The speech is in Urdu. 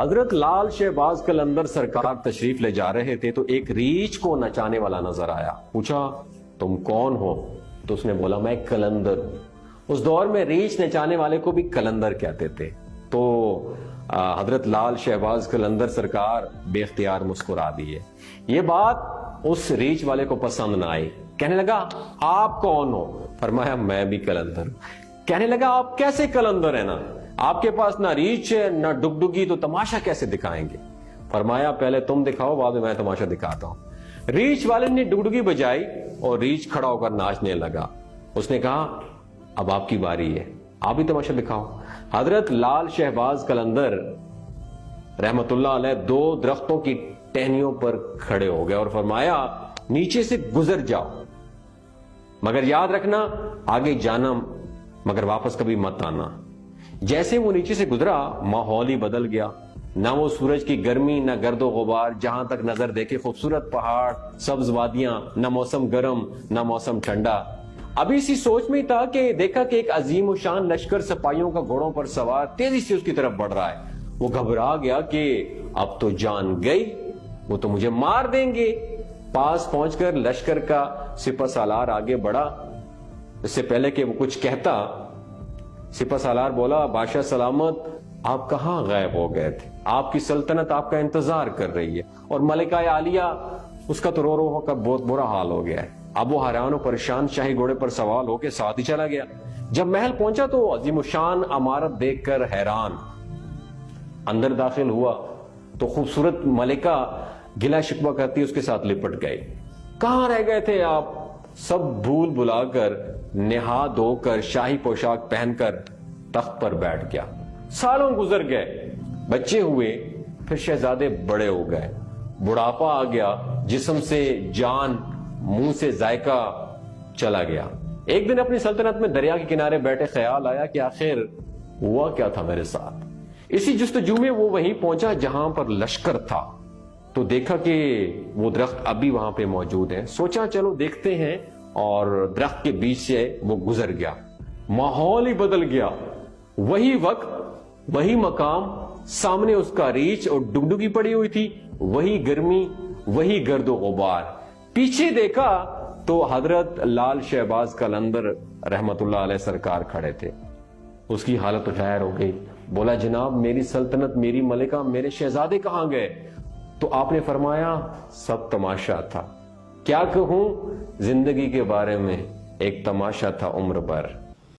حضرت لال شہباز قلندر سرکار تشریف لے جا رہے تھے تو ایک ریچھ کو نچانے والا نظر آیا. پوچھا تم کون ہو؟ تو اس نے بولا میں قلندر ہوں. اس دور میں ریچھ نچانے والے کو بھی قلندر کہتے تھے. تو حضرت لال شہباز قلندر سرکار بے اختیار مسکرا دیے. یہ بات اس ریچھ والے کو پسند نہ آئی. کہنے لگا آپ کون ہو؟ فرمایا میں بھی قلندر ہوں. کہنے لگا آپ کیسے قلندر ہیں نا؟ آپ کے پاس نہ ریچھ ہے نہ ڈگڈگی، تو تماشا کیسے دکھائیں گے؟ فرمایا پہلے تم دکھاؤ، بعد میں تماشا دکھاتا ہوں. ریچھ والے نے ڈگڈگی بجائی اور ریچھ کھڑا ہو کر ناچنے لگا. اس نے کہا اب آپ کی باری ہے، آپ بھی تماشا دکھاؤ. حضرت لال شہباز قلندر رحمت اللہ علیہ دو درختوں کی ٹہنیوں پر کھڑے ہو گئے اور فرمایا نیچے سے گزر جاؤ، مگر یاد رکھنا آگے جانا مگر واپس کبھی مت آنا. جیسے وہ نیچے سے گزرا ماحول ہی بدل گیا. نہ وہ سورج کی گرمی نہ گرد و غبار، جہاں تک نظر دیکھے خوبصورت پہاڑ، سبز وادیاں، نہ موسم گرم نہ موسم ٹھنڈا. ابھی اسی سوچ میں تھا کہ دیکھا کہ ایک عظیم و شان لشکر سپاہیوں کا گھوڑوں پر سوار تیزی سے اس کی طرف بڑھ رہا ہے. وہ گھبرا گیا کہ اب تو جان گئی، وہ تو مجھے مار دیں گے. پاس پہنچ کر لشکر کا سپہ سالار آگے بڑھا. اس سے پہلے کہ وہ کچھ کہتا سپہ سالار بولا بادشاہ سلامت، آپ کہاں غائب ہو گئے تھے؟ آپ کی سلطنت آپ کا انتظار کر رہی ہے. اور ملکہ عالیہ اس کا تو رو ہو کر بہت برا حال ہو گیا ہے. اب وہ حیران و پریشان شاہی گھوڑے پر سوار ہو کے ساتھ ہی چلا گیا. جب محل پہنچا تو عظیم الشان عمارت دیکھ کر حیران. اندر داخل ہوا تو خوبصورت ملکہ گلا شکوہ کرتی اس کے ساتھ لپٹ گئی. کہاں رہ گئے تھے آپ؟ سب بھول بلا کر نہا دھو کر شاہی پوشاک پہن کر تخت پر بیٹھ گیا. سالوں گزر گئے، بچے ہوئے، پھر شہزادے بڑے ہو گئے، بڑھاپا آ گیا، جسم سے جان، منہ سے ذائقہ چلا گیا. ایک دن اپنی سلطنت میں دریا کے کنارے بیٹھے خیال آیا کہ آخر ہوا کیا تھا میرے ساتھ. اسی جستجو میں وہ وہیں پہنچا جہاں پر لشکر تھا تو دیکھا کہ وہ درخت ابھی وہاں پہ موجود ہیں. سوچا چلو دیکھتے ہیں، اور درخت کے بیچ سے وہ گزر گیا. ماحول ہی بدل گیا. وہی وقت، وہی مقام، سامنے اس کا ریچھ اور ڈگڈگی پڑی ہوئی تھی، وہی گرمی، وہی گرد و غبار. پیچھے دیکھا تو حضرت لال شہباز قلندر رحمت اللہ علیہ سرکار کھڑے تھے. اس کی حالت غیر ہو گئی. بولا جناب میری سلطنت، میری ملکہ، میرے شہزادے کہاں گئے؟ تو آپ نے فرمایا سب تماشا تھا. کیا کہوں زندگی کے بارے میں، ایک تماشا تھا عمر بھر.